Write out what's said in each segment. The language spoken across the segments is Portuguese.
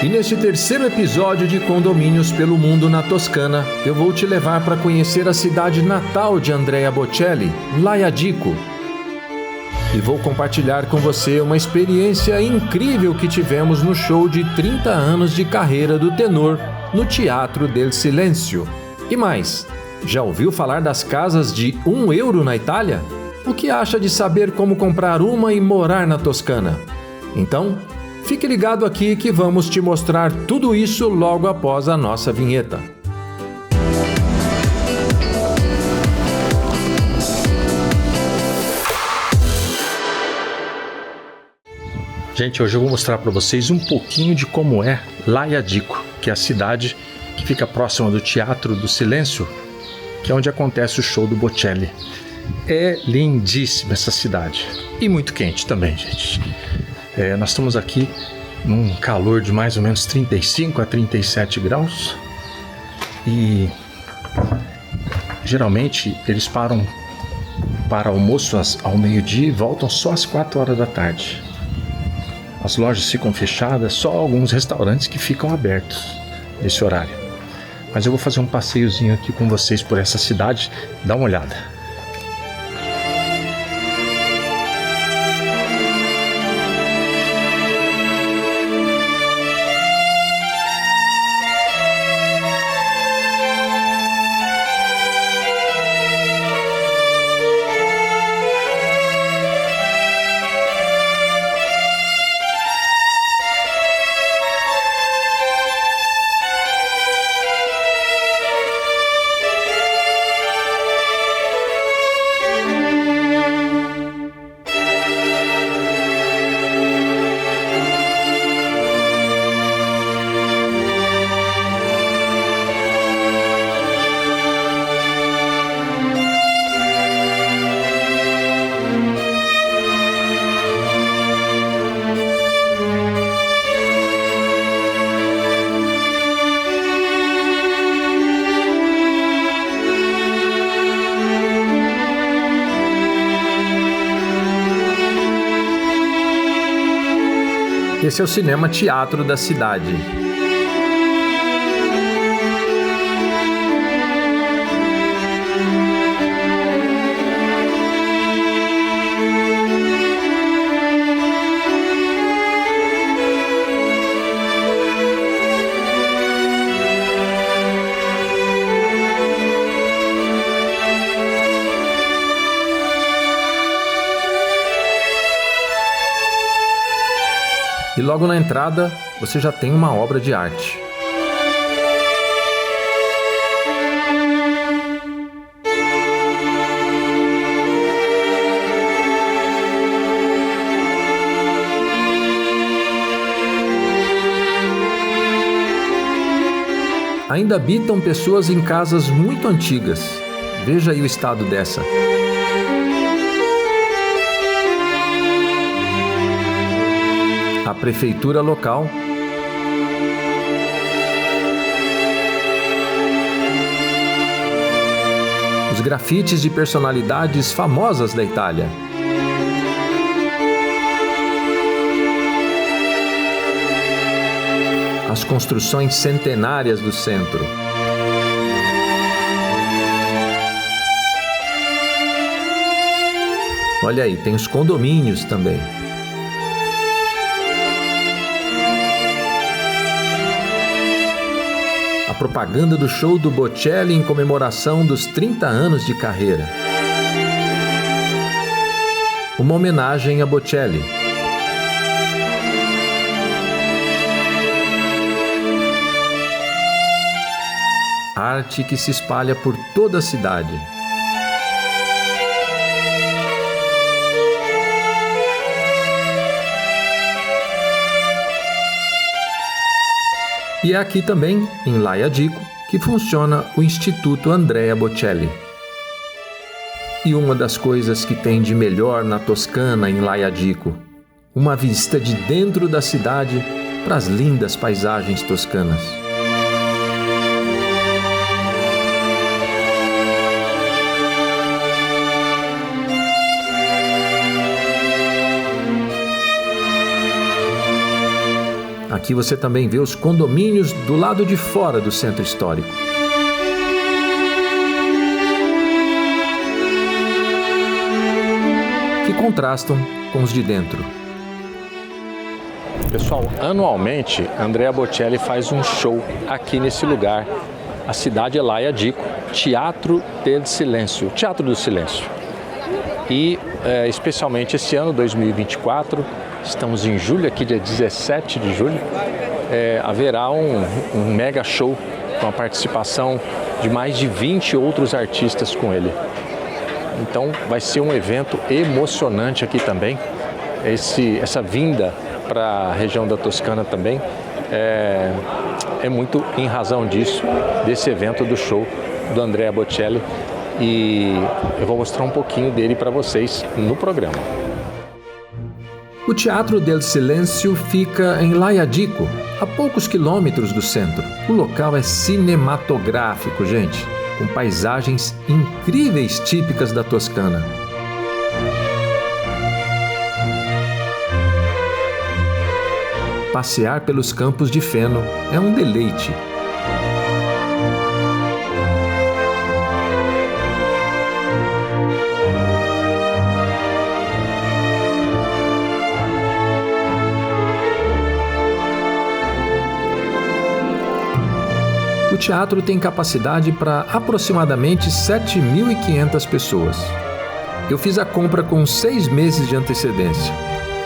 E neste terceiro episódio de Condomínios pelo Mundo na Toscana, eu vou te levar para conhecer a cidade natal de Andrea Bocelli, Laiadico. E vou compartilhar com você uma experiência incrível que tivemos no show de 30 anos de carreira do tenor no Teatro del Silenzio. E mais, já ouviu falar das casas de €1 na Itália? O que acha de saber como comprar uma e morar na Toscana? Então, fique ligado aqui que vamos te mostrar tudo isso logo após a nossa vinheta. Gente, hoje eu vou mostrar para vocês um pouquinho de como é Laiadico, que é a cidade que fica próxima do Teatro do Silêncio, que é onde acontece o show do Bocelli. É lindíssima essa cidade e muito quente também, gente. Nós estamos aqui num calor de mais ou menos 35 a 37 graus e geralmente eles param para almoço ao meio-dia e voltam só às 4 horas da tarde. As lojas ficam fechadas, só alguns restaurantes que ficam abertos nesse horário. Mas eu vou fazer um passeiozinho aqui com vocês por essa cidade, dá uma olhada. Esse é o Cinema Teatro da cidade. E logo na entrada, você já tem uma obra de arte. Ainda habitam pessoas em casas muito antigas. Veja aí o estado dessa. A prefeitura local, os grafites de personalidades famosas da Itália, as construções centenárias do centro, olha aí, tem os condomínios também. A propaganda do show do Bocelli em comemoração dos 30 anos de carreira. Uma homenagem a Bocelli. Arte que se espalha por toda a cidade. E é aqui também, em Laiadico, que funciona o Instituto Andrea Bocelli. E uma das coisas que tem de melhor na Toscana, em Laiadico, uma vista de dentro da cidade para as lindas paisagens toscanas. Aqui você também vê os condomínios do lado de fora do centro histórico. Que contrastam com os de dentro. Pessoal, anualmente, Andrea Bocelli faz um show aqui nesse lugar. A cidade é Laia Dico, Teatro del Silêncio, Teatro do Silêncio. E especialmente esse ano, 2024, estamos em julho, aqui dia 17 de julho, haverá um mega show com a participação de mais de 20 outros artistas com ele. Então vai ser um evento emocionante aqui também. Essa vinda para a região da Toscana também é muito em razão desse evento do show do Andrea Bocelli. E eu vou mostrar um pouquinho dele para vocês no programa. O Teatro del Silêncio fica em Laia Dico, a poucos quilômetros do centro. O local é cinematográfico, gente, com paisagens incríveis típicas da Toscana. Passear pelos campos de feno é um deleite. O teatro tem capacidade para aproximadamente 7.500 pessoas. Eu fiz a compra com 6 meses de antecedência.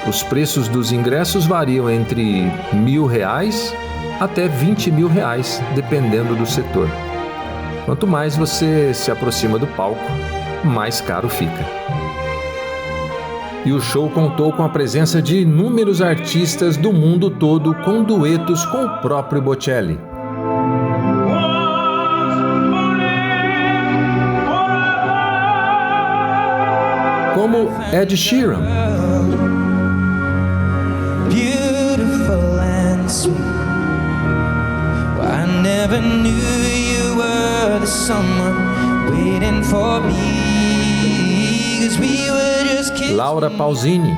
Os preços dos ingressos variam entre R$1.000 até R$20.000, dependendo do setor. Quanto mais você se aproxima do palco, mais caro fica. E o show contou com a presença de inúmeros artistas do mundo todo com duetos com o próprio Bocelli. Como Ed Sheeran, Laura Pausini,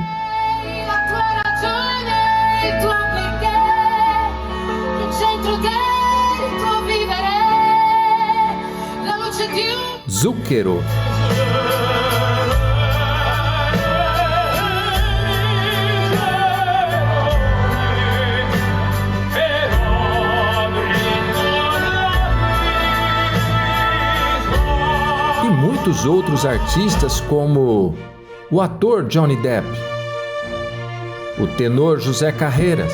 Zucchero, muitos outros artistas como o ator Johnny Depp, o tenor José Carreiras,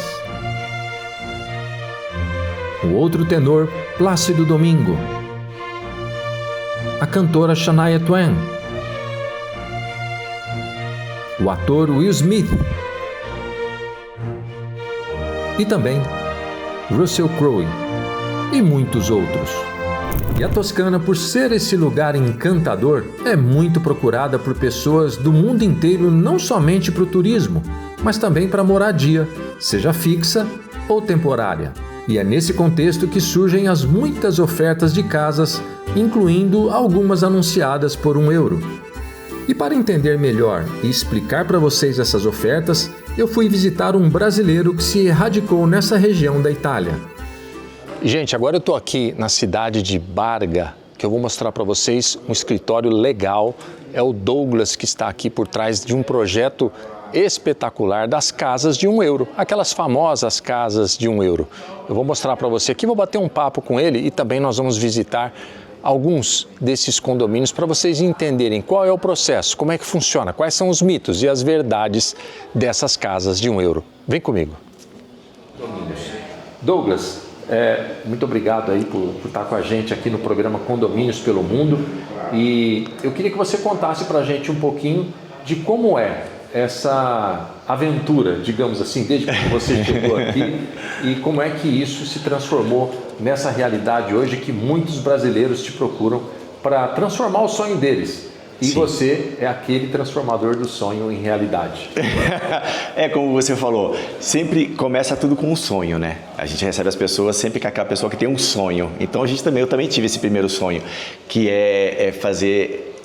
o outro tenor Plácido Domingo, a cantora Shania Twain, o ator Will Smith e também Russell Crowe e muitos outros. E a Toscana, por ser esse lugar encantador, é muito procurada por pessoas do mundo inteiro, não somente para o turismo, mas também para moradia, seja fixa ou temporária. E é nesse contexto que surgem as muitas ofertas de casas, incluindo algumas anunciadas por €1. E para entender melhor e explicar para vocês essas ofertas, eu fui visitar um brasileiro que se radicou nessa região da Itália. Gente, agora eu estou aqui na cidade de Barga, que eu vou mostrar para vocês um escritório legal. É o Douglas que está aqui por trás de um projeto espetacular das casas de €1, aquelas famosas casas de €1. Eu vou mostrar para você aqui, vou bater um papo com ele e também nós vamos visitar alguns desses condomínios para vocês entenderem qual é o processo, como é que funciona, quais são os mitos e as verdades dessas casas de €1. Vem comigo. Douglas, muito obrigado aí por estar com a gente aqui no programa Condomínios pelo Mundo, e eu queria que você contasse para a gente um pouquinho de como é essa aventura, digamos assim, desde que você chegou aqui e como é que isso se transformou nessa realidade hoje que muitos brasileiros te procuram para transformar o sonho deles. E sim, você é aquele transformador do sonho em realidade. É como você falou, sempre começa tudo com um sonho, né? A gente recebe as pessoas sempre com aquela pessoa que tem um sonho. Então eu também tive esse primeiro sonho, que é fazer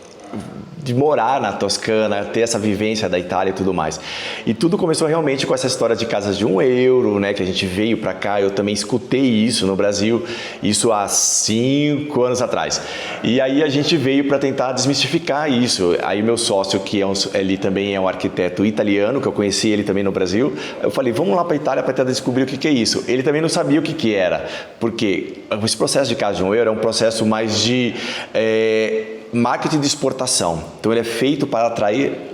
de morar na Toscana, ter essa vivência da Itália e tudo mais. E tudo começou realmente com essa história de casas de €1, né, que a gente veio para cá, eu também escutei isso no Brasil, isso há 5 anos atrás. E aí a gente veio para tentar desmistificar isso. Aí meu sócio, que ele também é um arquiteto italiano, que eu conheci ele também no Brasil, eu falei, vamos lá para a Itália para tentar descobrir o que é isso. Ele também não sabia o que era, porque esse processo de casa de €1 é um processo mais de marketing de exportação. Então ele é feito para atrair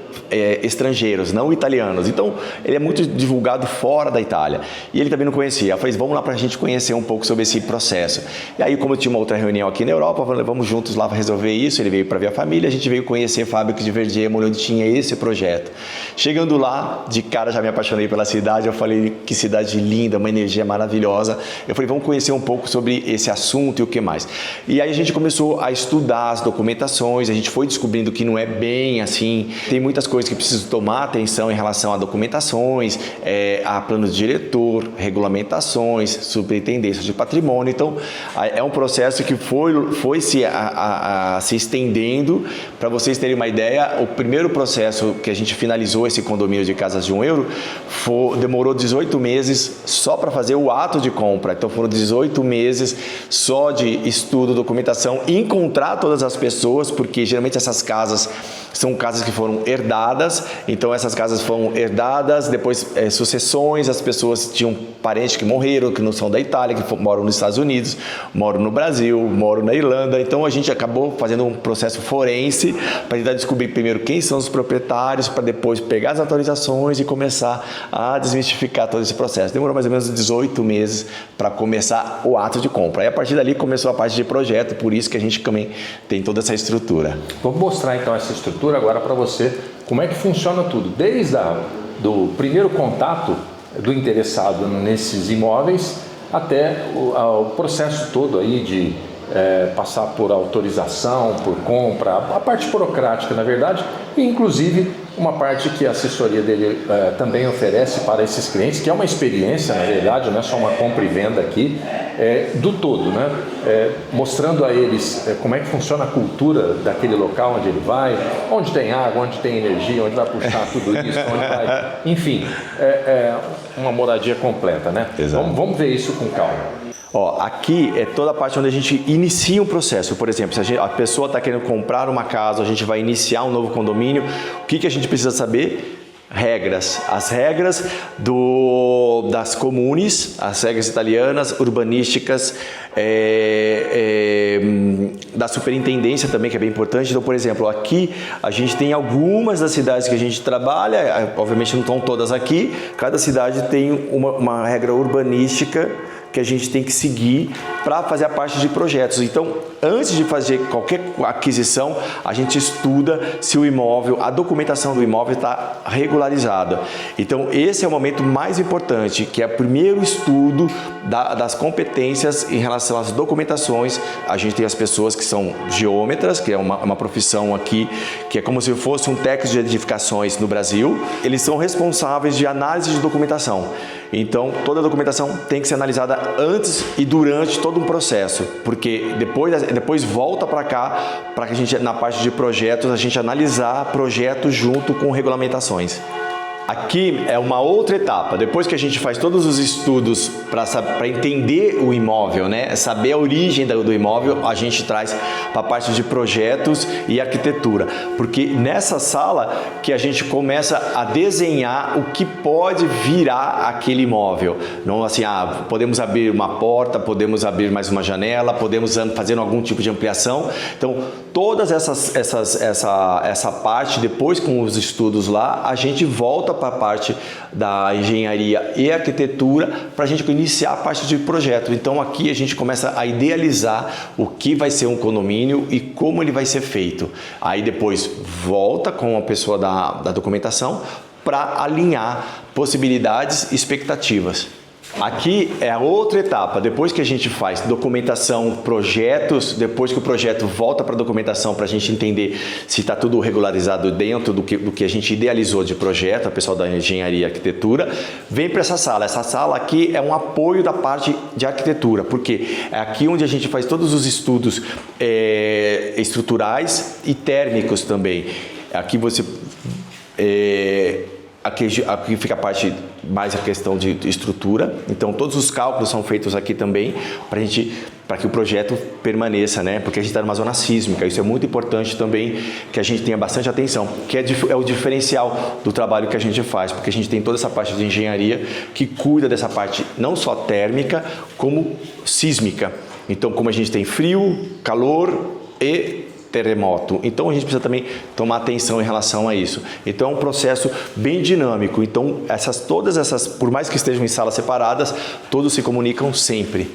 estrangeiros, não italianos. Então, ele é muito divulgado fora da Itália. E ele também não conhecia. Eu falei, vamos lá para a gente conhecer um pouco sobre esse processo. E aí, como eu tinha uma outra reunião aqui na Europa, eu falei, vamos juntos lá para resolver isso. Ele veio para ver a família, a gente veio conhecer a fábrica de Verdiemo, onde tinha esse projeto. Chegando lá, de cara já me apaixonei pela cidade. Eu falei, que cidade linda, uma energia maravilhosa. Eu falei, vamos conhecer um pouco sobre esse assunto e o que mais. E aí a gente começou a estudar as documentações, a gente foi descobrindo que não é bem assim. Tem muitas coisas que preciso tomar atenção em relação a documentações, a plano de diretor, regulamentações, superintendência de patrimônio. Então, é um processo que foi se estendendo. Para vocês terem uma ideia, o primeiro processo que a gente finalizou esse condomínio de casas de €1 demorou 18 meses só para fazer o ato de compra. Então, foram 18 meses só de estudo, documentação, encontrar todas as pessoas, porque geralmente essas casas são casas que foram herdadas, então essas casas foram herdadas, depois sucessões, as pessoas tinham parentes que morreram, que não são da Itália, que moram nos Estados Unidos, moram no Brasil, moram na Irlanda, então a gente acabou fazendo um processo forense para tentar descobrir primeiro quem são os proprietários, para depois pegar as autorizações e começar a desmistificar todo esse processo. Demorou mais ou menos 18 meses para começar o ato de compra. Aí a partir dali começou a parte de projeto, por isso que a gente também tem toda essa estrutura. Vou mostrar então essa estrutura agora para você, como é que funciona tudo, desde do primeiro contato do interessado nesses imóveis até o processo todo aí de passar por autorização, por compra, a parte burocrática, na verdade, e inclusive uma parte que a assessoria dele também oferece para esses clientes, que é uma experiência, na verdade, não é só uma compra e venda aqui, do todo, né? Mostrando a eles como é que funciona a cultura daquele local onde ele vai, onde tem água, onde tem energia, onde vai puxar tudo isso, onde vai... Enfim, uma moradia completa, né? Vamos ver isso com calma. Ó, aqui é toda a parte onde a gente inicia um processo. Por exemplo, se a pessoa está querendo comprar uma casa, a gente vai iniciar um novo condomínio, o que a gente precisa saber? Regras. As regras das comunes, as regras italianas, urbanísticas, da superintendência também, que é bem importante. Então, por exemplo, aqui a gente tem algumas das cidades que a gente trabalha, obviamente não estão todas aqui, cada cidade tem uma regra urbanística que a gente tem que seguir para fazer a parte de projetos. Então, antes de fazer qualquer aquisição, a gente estuda se o imóvel, a documentação do imóvel está regularizada. Então, esse é o momento mais importante, que é o primeiro estudo das competências em relação às documentações. A gente tem as pessoas que são geômetras, que é uma profissão aqui, que é como se fosse um técnico de edificações no Brasil. Eles são responsáveis de análise de documentação. Então, toda a documentação tem que ser analisada antes e durante todo um processo, porque depois volta para cá, para que a gente, na parte de projetos, a gente analisar projetos junto com regulamentações. Aqui é uma outra etapa, depois que a gente faz todos os estudos para entender o imóvel, né? Saber a origem do imóvel, a gente traz para a parte de projetos e arquitetura, porque nessa sala que a gente começa a desenhar o que pode virar aquele imóvel. Não assim, podemos abrir uma porta, podemos abrir mais uma janela, podemos fazer algum tipo de ampliação. Então, todas essa parte, depois com os estudos lá, a gente volta para a parte da engenharia e arquitetura para a gente iniciar a parte de projeto. Então aqui a gente começa a idealizar o que vai ser um condomínio e como ele vai ser feito. Aí depois volta com a pessoa da documentação para alinhar possibilidades e expectativas. Aqui é a outra etapa, depois que a gente faz documentação, projetos, depois que o projeto volta para a documentação para a gente entender se está tudo regularizado dentro do que a gente idealizou de projeto, o pessoal da engenharia e arquitetura, vem para essa sala. Essa sala aqui é um apoio da parte de arquitetura, porque é aqui onde a gente faz todos os estudos estruturais e térmicos também. Aqui você... Aqui fica a parte mais a questão de estrutura, então todos os cálculos são feitos aqui também para que o projeto permaneça, né? Porque a gente está numa zona sísmica, isso é muito importante também que a gente tenha bastante atenção, que é o diferencial do trabalho que a gente faz, porque a gente tem toda essa parte de engenharia que cuida dessa parte não só térmica, como sísmica. Então, como a gente tem frio, calor e terremoto, então a gente precisa também tomar atenção em relação a isso. Então é um processo bem dinâmico. Então todas essas, por mais que estejam em salas separadas, todos se comunicam sempre.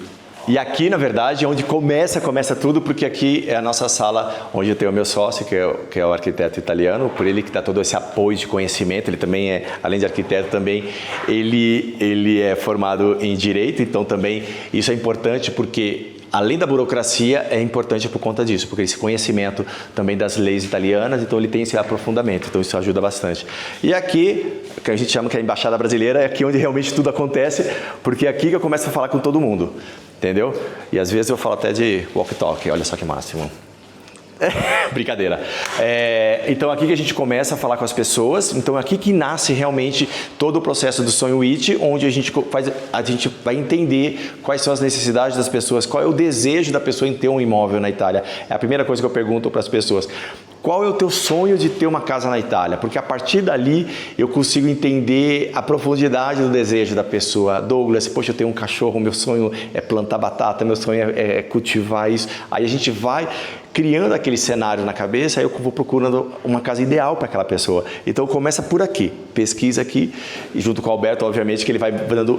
E aqui, na verdade, é onde começa tudo, porque aqui é a nossa sala onde eu tenho o meu sócio, que é o arquiteto italiano, por ele que dá todo esse apoio de conhecimento. Ele também é, além de arquiteto, também ele é formado em Direito, então também isso é importante porque além da burocracia, é importante por conta disso, porque esse conhecimento também das leis italianas, então ele tem esse aprofundamento, então isso ajuda bastante. E aqui, que a gente chama que é a Embaixada Brasileira, é aqui onde realmente tudo acontece, porque é aqui que eu começo a falar com todo mundo, entendeu? E às vezes eu falo até de walk-talk, olha só que máximo. Brincadeira. Então aqui que a gente começa a falar com as pessoas, então aqui que nasce realmente todo o processo do Sonho IT, onde a gente vai entender quais são as necessidades das pessoas, qual é o desejo da pessoa em ter um imóvel na Itália. É a primeira coisa que eu pergunto para as pessoas. Qual é o teu sonho de ter uma casa na Itália? Porque a partir dali eu consigo entender a profundidade do desejo da pessoa. Douglas, poxa, eu tenho um cachorro, meu sonho é plantar batata, meu sonho é cultivar isso. Aí a gente vai criando aquele cenário na cabeça, aí eu vou procurando uma casa ideal para aquela pessoa. Então começa por aqui, pesquisa aqui, e junto com o Alberto, obviamente, que ele vai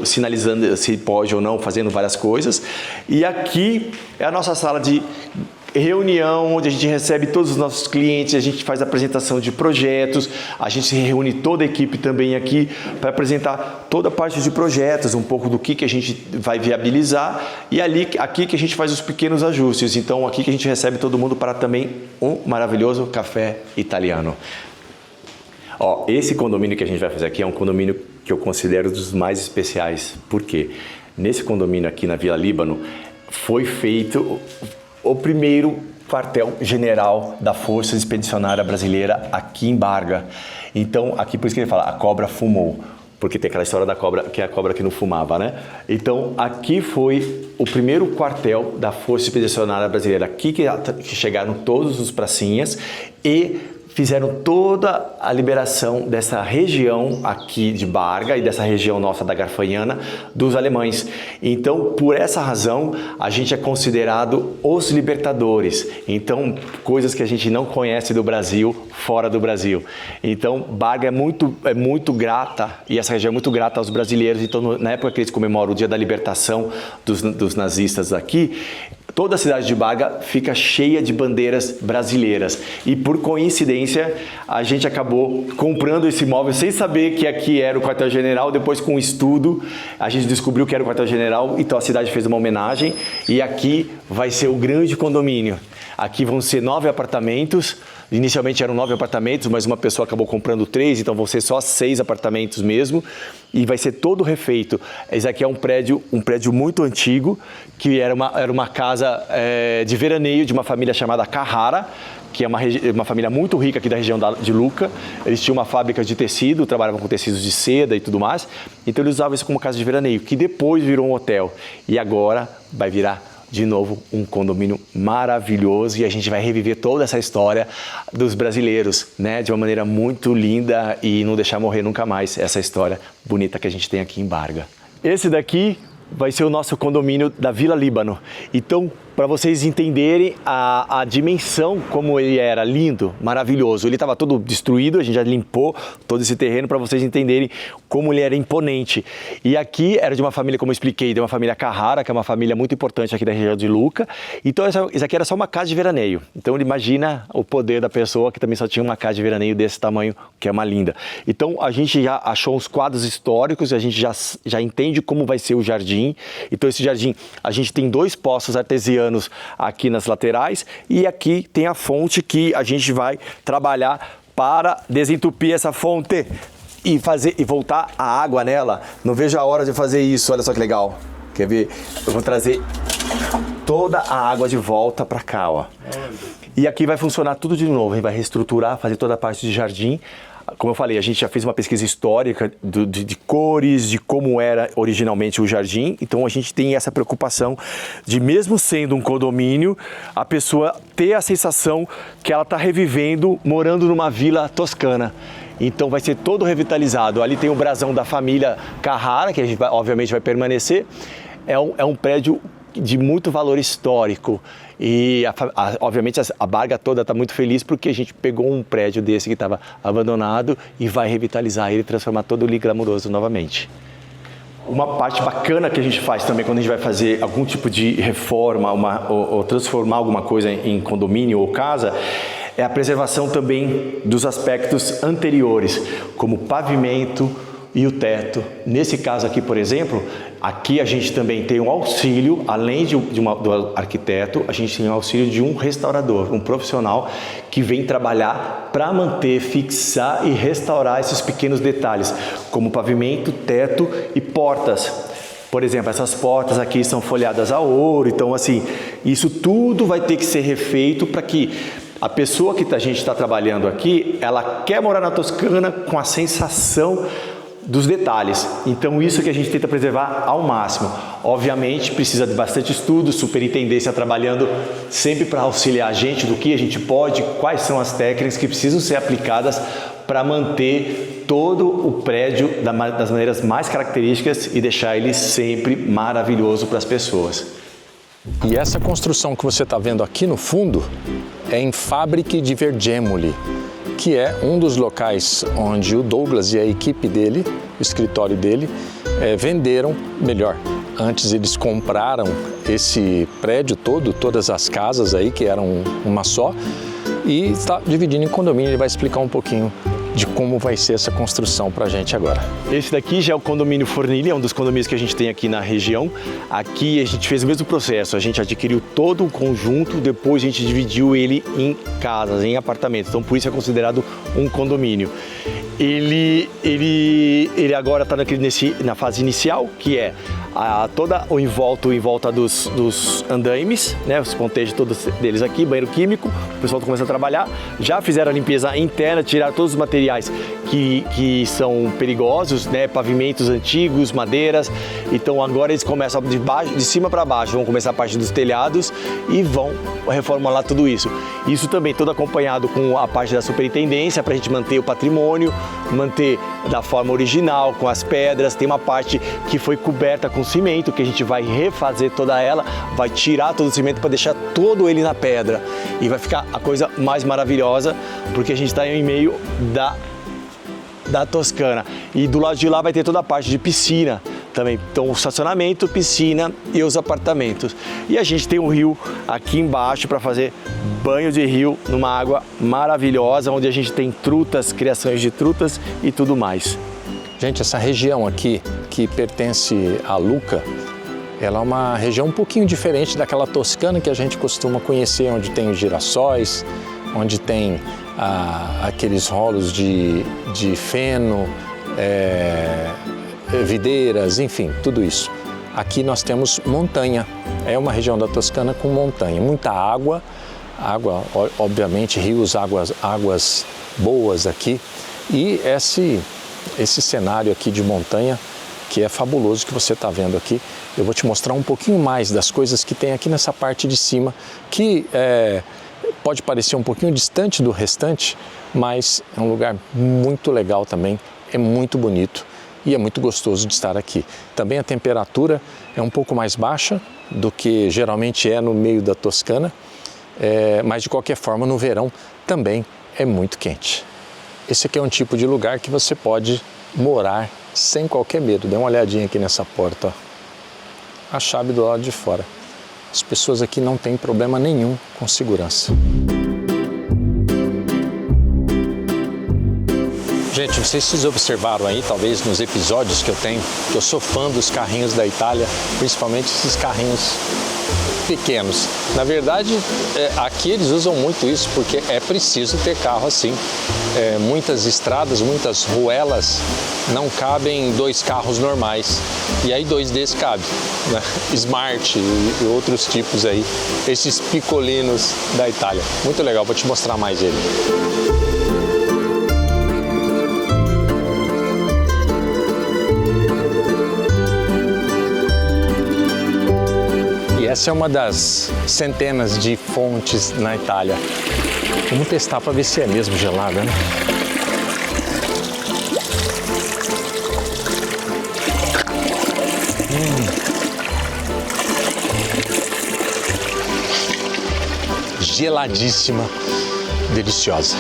sinalizando se pode ou não, fazendo várias coisas. E aqui é a nossa sala de reunião, onde a gente recebe todos os nossos clientes, a gente faz a apresentação de projetos, a gente se reúne toda a equipe também aqui para apresentar toda a parte de projetos, um pouco do que a gente vai viabilizar e aqui que a gente faz os pequenos ajustes. Então aqui que a gente recebe todo mundo para também um maravilhoso café italiano. Ó, esse condomínio que a gente vai fazer aqui é um condomínio que eu considero dos mais especiais. Por quê? Nesse condomínio aqui na Vila Líbano foi feito o primeiro quartel-general da Força Expedicionária Brasileira aqui em Barga. Então, aqui por isso que ele fala, a cobra fumou, porque tem aquela história da cobra, que é a cobra que não fumava, né? Então, aqui foi o primeiro quartel da Força Expedicionária Brasileira, aqui que chegaram todos os pracinhas e fizeram toda a liberação dessa região aqui de Barga e dessa região nossa da Garfagnana dos alemães. Então, por essa razão, a gente é considerado os libertadores. Então, coisas que a gente não conhece do Brasil, fora do Brasil. Então, Barga é muito grata, e essa região é muito grata aos brasileiros. Então, na época que eles comemoram o dia da libertação dos nazistas aqui, toda a cidade de Barga fica cheia de bandeiras brasileiras. E por coincidência, a gente acabou comprando esse imóvel sem saber que aqui era o quartel-general. Depois, com um estudo, a gente descobriu que era o quartel-general, então a cidade fez uma homenagem. E aqui vai ser o grande condomínio. Aqui vão ser 9 apartamentos. Inicialmente eram 9 apartamentos, mas uma pessoa acabou comprando 3, então vão ser só 6 apartamentos mesmo. E vai ser todo refeito. Esse aqui é um prédio muito antigo, que era uma casa de veraneio de uma família chamada Carrara, que é uma família muito rica aqui da região de Lucca. Eles tinham uma fábrica de tecido, trabalhavam com tecidos de seda e tudo mais. Então eles usavam isso como casa de veraneio, que depois virou um hotel. E agora vai virar de novo um condomínio maravilhoso, e a gente vai reviver toda essa história dos brasileiros, né, de uma maneira muito linda, e não deixar morrer nunca mais essa história bonita que a gente tem aqui em Barga. Esse daqui vai ser o nosso condomínio da Vila Líbano. Então, para vocês entenderem a dimensão, como ele era lindo, maravilhoso. Ele estava todo destruído, a gente já limpou todo esse terreno para vocês entenderem como ele era imponente. E aqui era de uma família, como eu expliquei, de uma família Carrara, que é uma família muito importante aqui da região de Lucca. Então isso aqui era só uma casa de veraneio. Então imagina o poder da pessoa que também só tinha uma casa de veraneio desse tamanho, que é uma linda. Então a gente já achou uns quadros históricos, a gente já entende como vai ser o jardim. Então esse jardim, a gente tem 2 poços artesianos aqui nas laterais e aqui tem a fonte que a gente vai trabalhar para desentupir essa fonte e voltar a água nela. Não vejo a hora de fazer isso, olha só que legal. Quer ver? Eu vou trazer toda a água de volta para cá, ó. E aqui vai funcionar tudo de novo, a gente vai reestruturar, fazer toda a parte de jardim. Como eu falei, a gente já fez uma pesquisa histórica de cores, de como era originalmente o jardim. Então a gente tem essa preocupação de, mesmo sendo um condomínio, a pessoa ter a sensação que ela está revivendo, morando numa vila toscana. Então vai ser todo revitalizado. Ali tem o brasão da família Carrara, que a gente obviamente vai permanecer. É um prédio de muito valor histórico e obviamente a Barga toda está muito feliz porque a gente pegou um prédio desse que estava abandonado e vai revitalizar ele e transformar todo ele glamouroso novamente. Uma parte bacana que a gente faz também quando a gente vai fazer algum tipo de reforma ou transformar alguma coisa em condomínio ou casa é a preservação também dos aspectos anteriores, como pavimento e o teto. Nesse caso aqui, por exemplo, aqui a gente também tem um auxílio, além do arquiteto, a gente tem um auxílio de um restaurador, um profissional que vem trabalhar para manter, fixar e restaurar esses pequenos detalhes, como pavimento, teto e portas. Por exemplo, essas portas aqui são folhadas a ouro, então assim, isso tudo vai ter que ser refeito para que a pessoa que a gente está trabalhando aqui, ela quer morar na Toscana com a sensação dos detalhes. Então isso que a gente tenta preservar ao máximo. Obviamente precisa de bastante estudo, superintendência trabalhando sempre para auxiliar a gente do que a gente pode, quais são as técnicas que precisam ser aplicadas para manter todo o prédio das maneiras mais características e deixar ele sempre maravilhoso para as pessoas. E essa construção que você está vendo aqui no fundo é em Fabbriche di Vergemoli, que é um dos locais onde o Douglas e a equipe dele, o escritório dele, venderam, melhor, antes eles compraram esse prédio todo, todas as casas aí, que eram uma só, e está dividindo em condomínio. Ele vai explicar um pouquinho de como vai ser essa construção para a gente agora. Esse daqui já é o condomínio Fornilli, é um dos condomínios que a gente tem aqui na região. Aqui a gente fez o mesmo processo, a gente adquiriu todo o conjunto, depois a gente dividiu ele em casas, em apartamentos, então por isso é considerado um condomínio. Ele agora está na fase inicial, que é toda o em volta dos andaimes, né, os pontejos todos deles aqui, banheiro químico, o pessoal está começando a trabalhar, já fizeram a limpeza interna, tiraram todos os materiais que são perigosos, né, pavimentos antigos, madeiras, então agora eles começam de cima para baixo, vão começar a parte dos telhados e vão reformular tudo isso. Isso também todo acompanhado com a parte da superintendência para a gente manter o patrimônio, manter da forma original, com as pedras. Tem uma parte que foi coberta com cimento, que a gente vai refazer toda ela, vai tirar todo o cimento para deixar todo ele na pedra e vai ficar a coisa mais maravilhosa, porque a gente está em meio da Toscana. E do lado de lá vai ter toda a parte de piscina também, então o estacionamento, piscina e os apartamentos. E a gente tem um rio aqui embaixo para fazer banho de rio numa água maravilhosa, onde a gente tem trutas, criações de trutas e tudo mais. Gente, essa região aqui, que pertence a Lucca, ela é uma região um pouquinho diferente daquela Toscana que a gente costuma conhecer, onde tem os girassóis, onde tem aqueles rolos de feno, videiras, enfim, tudo isso. Aqui nós temos montanha, é uma região da Toscana com montanha, muita água, obviamente, rios, águas boas aqui, e esse cenário aqui de montanha, que é fabuloso, que você está vendo aqui. Eu vou te mostrar um pouquinho mais das coisas que tem aqui nessa parte de cima, que pode parecer um pouquinho distante do restante, mas é um lugar muito legal também, é muito bonito. e é muito gostoso de estar aqui. Também a temperatura é um pouco mais baixa do que geralmente é no meio da Toscana, mas de qualquer forma no verão também é muito quente. Esse aqui é um tipo de lugar que você pode morar sem qualquer medo. Dê uma olhadinha aqui nessa porta, ó. A chave do lado de fora. As pessoas aqui não têm problema nenhum com segurança. Gente, não sei se vocês observaram aí, talvez nos episódios que eu tenho, que eu sou fã dos carrinhos da Itália, principalmente esses carrinhos pequenos. Na verdade, aqui eles usam muito isso porque é preciso ter carro assim. Muitas estradas, muitas ruelas não cabem 2 carros normais. E aí 2 desses cabem, né? Smart e outros tipos aí, esses picolinos da Itália. Muito legal, vou te mostrar mais ele. Essa é uma das centenas de fontes na Itália. Vamos testar para ver se é mesmo gelada, né? Geladíssima, deliciosa.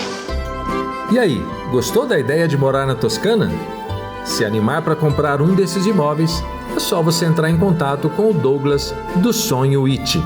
E aí, gostou da ideia de morar na Toscana? Se animar para comprar um desses imóveis, é só você entrar em contato com o Douglas do Sonho It.